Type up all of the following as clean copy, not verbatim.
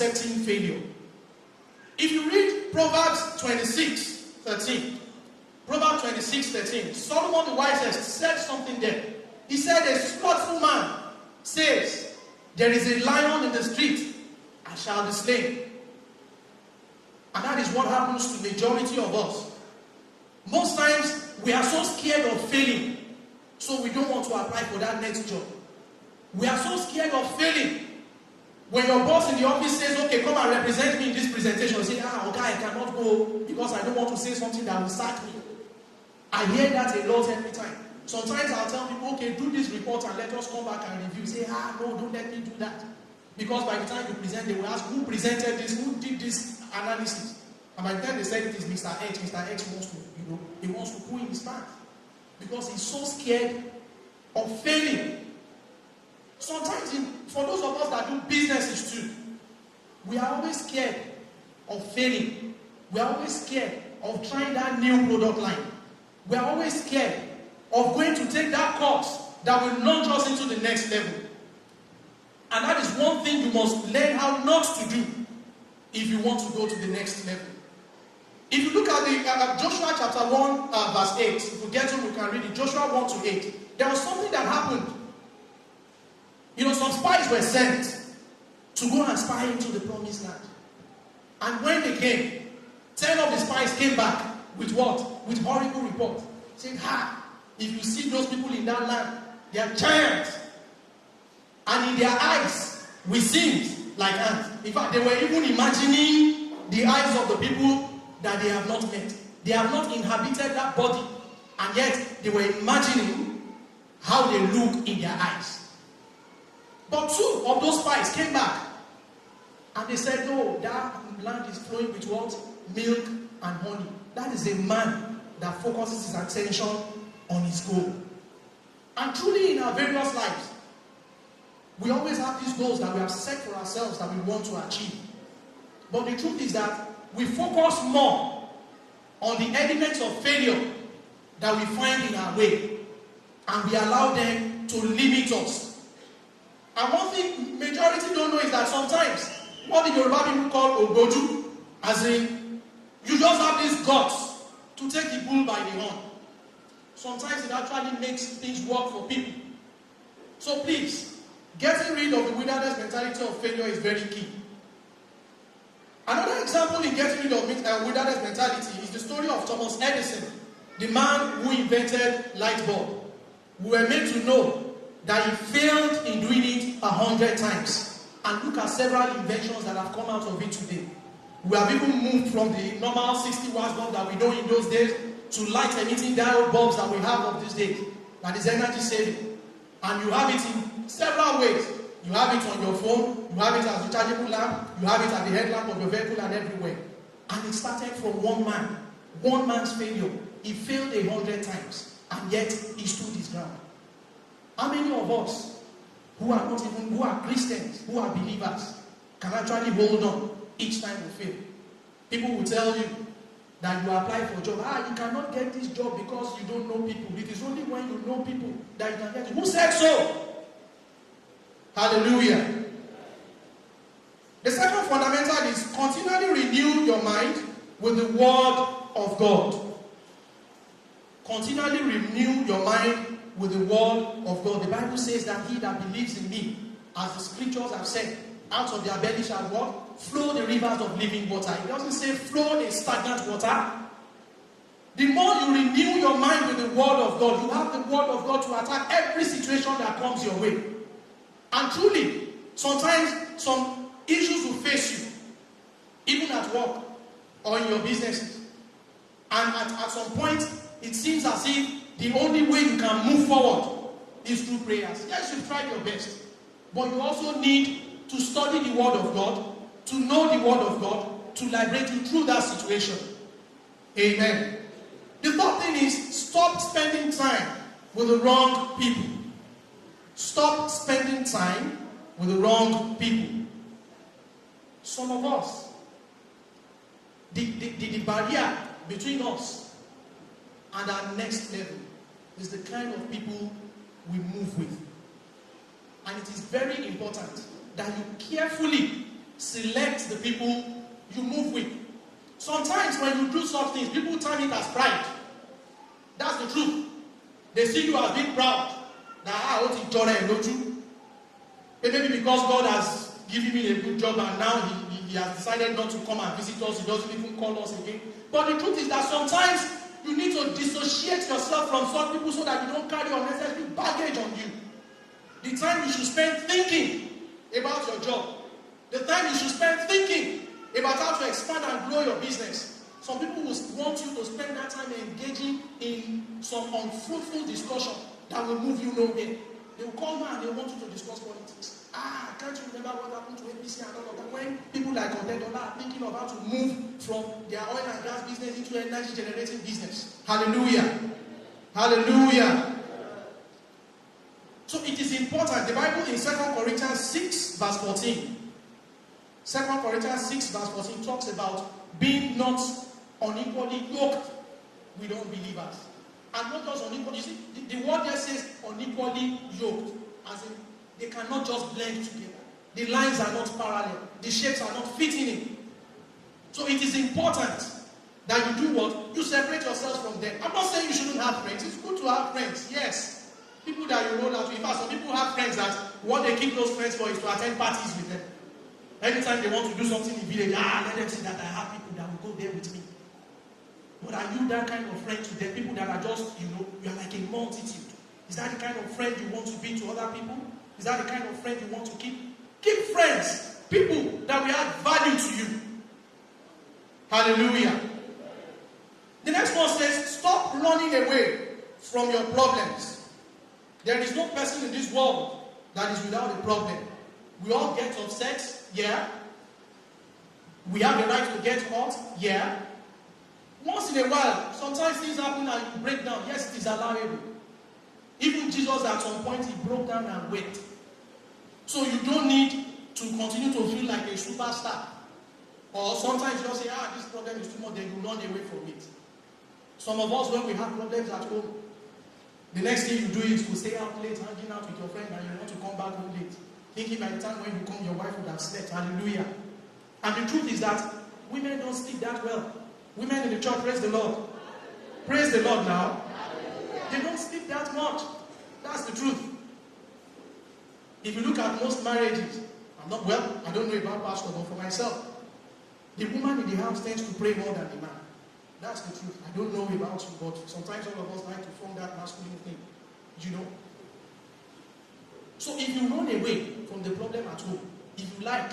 accepting failure. If you read Proverbs 26:13, Proverbs 26:13, Solomon the wisest said something there. He said, a slothful man says, there is a lion in the street, I shall be slain. And that is what happens to the majority of us. Most times, we are so scared of failing, so we don't want to apply for that next job. We are so scared of failing. When your boss in the office says, okay, come and represent me in this presentation, say, okay, I cannot go because I don't want to say something that will sack me. I hear that a lot every time. Sometimes I'll tell people, okay, do this report and let us come back and review. Say, no, don't let me do that. Because by the time you present, they will ask, who presented this, who did this analysis? And by the time they said it is Mr. X, Mr. X wants to, he wants to pull in his pants. Because he's so scared of failing. Sometimes, for those of us that do businesses too, we are always scared of failing. We are always scared of trying that new product line. We are always scared of going to take that course that will launch us into the next level. And that is one thing you must learn how not to do if you want to go to the next level. If you look at the Joshua chapter 1 verse 8, if you get to, you can read it. Joshua 1 to 8. There was something that happened. Some spies were sent to go and spy into the promised land. And when they came, 10 of the spies came back with what? With horrible reports. Saying, if you see those people in that land, they are giants. And in their eyes, we seemed like ants. In fact, they were even imagining the eyes of the people that they have not met. They have not inhabited that body. And yet, they were imagining how they look in their eyes. But 2 of those spies came back. And they said, no, that land is flowing with what? Milk and honey. That is a man that focuses his attention on his goal. And truly in our various lives, we always have these goals that we have set for ourselves that we want to achieve. But the truth is that we focus more on the elements of failure that we find in our way. And we allow them to limit us. And one thing majority don't know is that sometimes, what the Yoruba people call ogoju, as in, you just have these guts to take the bull by the horn. Sometimes it actually makes things work for people. So please, getting rid of the wilderness mentality of failure is very key. Another example in getting rid of wilderness mentality is the story of Thomas Edison, the man who invented light bulb. We were made to know that he failed in doing it 100 times. And look at several inventions that have come out of it today. We have even moved from the normal 60 watts bulb that we know in those days to light emitting diode bulbs that we have of these days. That is energy saving. And you have it in several ways. You have it on your phone, you have it as a rechargeable lamp, you have it at the headlamp of your vehicle and everywhere. And it started from one man. One man's failure. He failed 100 times. And yet he stood his ground. How many of us who are Christians, who are believers, can actually hold on each time we fail? People will tell you that you apply for a job. You cannot get this job because you don't know people. It is only when you know people that you can get it. Who said so? Hallelujah. The second fundamental is continually renew your mind with the word of God. Continually renew your mind with the word of God. The Bible says that he that believes in me, as the scriptures have said, out of their belly shall what? Flow the rivers of living water. It doesn't say flow a stagnant water. The more you renew your mind with the word of God, you have the word of God to attack every situation that comes your way. And truly, sometimes some issues will face you, even at work or in your businesses. And at some point, it seems as if the only way you can move forward is through prayers. Yes, you've tried your best. But you also need to study the word of God, to know the word of God, to liberate you through that situation. Amen. The third thing is stop spending time with the wrong people. Stop spending time with the wrong people. Some of us, the barrier between us and our next level is the kind of people we move with. And it is very important that you carefully select the people you move with. Sometimes when you do such things, people term it as pride. That's the truth. They see you as being proud. Maybe because God has given me a good job and now he has decided not to come and visit us. He doesn't even call us again. But the truth is that sometimes you need to dissociate yourself from such people so that you don't carry unnecessary baggage on you. The time you should spend thinking about your job. The time you should spend thinking about how to expand and grow your business. Some people will want you to spend that time engaging in some unfruitful discussion that will move you nowhere. They will call you and they want you to discuss politics. Can't you remember what happened to APC and all of that? When people like Otedola are thinking of how to move from their oil and gas business into energy generating business. Hallelujah. Hallelujah. So it is important. The Bible in 2 Corinthians 6 verse 14. 2 Corinthians 6 verse 14 talks about being not unequally yoked with unbelievers. And not just unequally. You see, the word there says unequally yoked. As in, they cannot just blend together. The lines are not parallel. The shapes are not fitting in. So it is important that you do what? You separate yourselves from them. I'm not saying you shouldn't have friends. It's good to have friends. Yes. People that you roll out with. In fact, some people have friends that what they keep those friends for is to attend parties with them. Anytime they want to do something in the village, let them see that I have people that will go there with me. But are you that kind of friend to them? People that are just, you are like a multitude. Is that the kind of friend you want to be to other people? Is that the kind of friend you want to keep? Keep friends. People that will add value to you. Hallelujah. The next one says, stop running away from your problems. There is no person in this world that is without a problem. We all get upset, yeah. We have the right to get hurt, yeah. Once in a while, sometimes things happen and you break down. Yes, it is allowable. Even Jesus at some point, he broke down and wept. So you don't need to continue to feel like a superstar. Or sometimes you just say, this problem is too much, then you run away from it. Some of us, when we have problems at home, the next thing you do is to stay out late, hanging out with your friend, and you want to come back home late. Thinking by the time when you come, your wife would have slept. Hallelujah. And the truth is that women don't sleep that well. Women in the church, praise the Lord. Praise the Lord now. They don't sleep that much. That's the truth. If you look at most marriages, I don't know about pastor, but for myself, the woman in the house tends to pray more than the man. That's the truth. I don't know about you, but sometimes all of us like to form that masculine thing. So if you run away from the problem at home, if you like,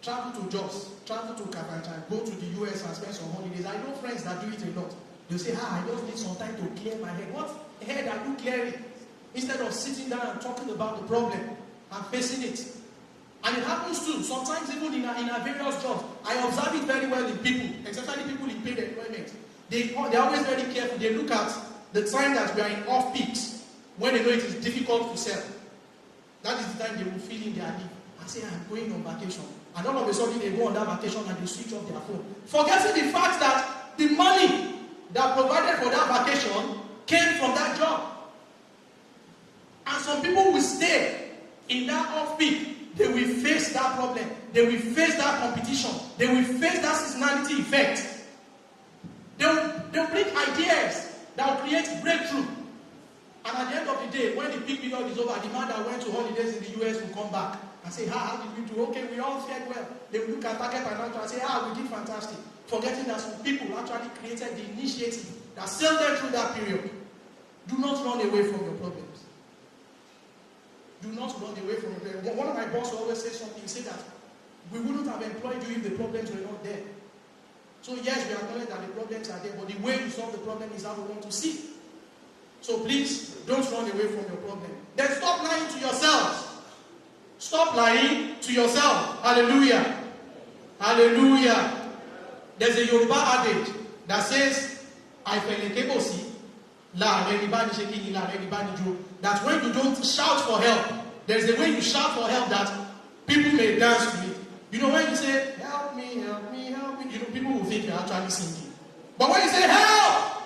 travel to Jos, travel to Kafanchan, go to the US and spend some holidays. I know friends that do it a lot. They'll say, I just need some time to clear my head. What head are you clearing? Instead of sitting down and talking about the problem and facing it. And it happens too. Sometimes even in our various jobs. I observe it very well in people, especially people in paid employment. They're always very careful. They look at the time that we are in off peaks when they know it is difficult to sell. That is the time they will fill in their leave and say, I'm going on vacation. And all of a sudden they go on that vacation and they switch off their phone. Forgetting the fact that the money that provided for that vacation came from that job. And some people will stay in that off-peak. They will face that problem. They will face that competition. They will face that seasonality effect. They'll bring ideas that will create breakthrough. And at the end of the day, when the peak period is over, the man that went to holidays in the US will come back and say, how did we do? Okay, we all fared well. They will look at Target Financial and say, we did fantastic. Forgetting that some people actually created the initiative that sailed them through that period. Do not run away from your problems. Do not run away from your problems. One of my bosses always says something. He said that we wouldn't have employed you if the problems were not there. So yes, we acknowledge that the problems are there, but the way to solve the problem is how we want to see. So please, don't run away from your problem. Then stop lying to yourselves. Stop lying to yourself. Hallelujah. Hallelujah. There's a Yoruba adage that says, that when you don't shout for help, there's a way you shout for help that people may dance with it. When you say, help me, help me, help me, people will think you're actually singing. But when you say, help,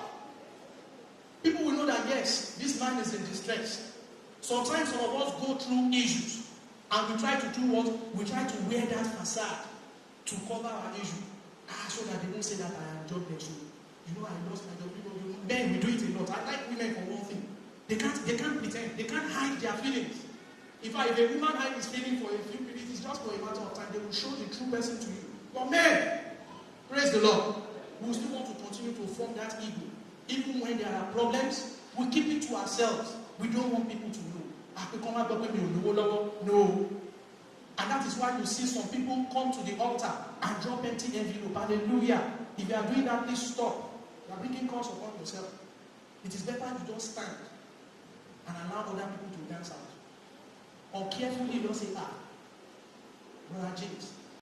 people will know that yes, this man is in distress. Sometimes some of us go through issues And we try to do what? We try to wear that facade to cover our issue. So that they won't say that I am jobless. I lost my job. Men, we do it a lot. I like women for one thing. They can't pretend. They can't hide their feelings. If a woman hides his feeling for a few minutes, it's just for a matter of time. They will show the true person to you. But men, praise the Lord, we still want to continue to form that ego. Even when there are problems, we keep it to ourselves. We don't want people to know. No. And that is why you see some people come to the altar and drop empty envelope. Hallelujah. If you are doing that, please stop. You are bringing curse upon yourself. It is better you don't stand and allow other people to dance out. Or carefully don't say, Brother James,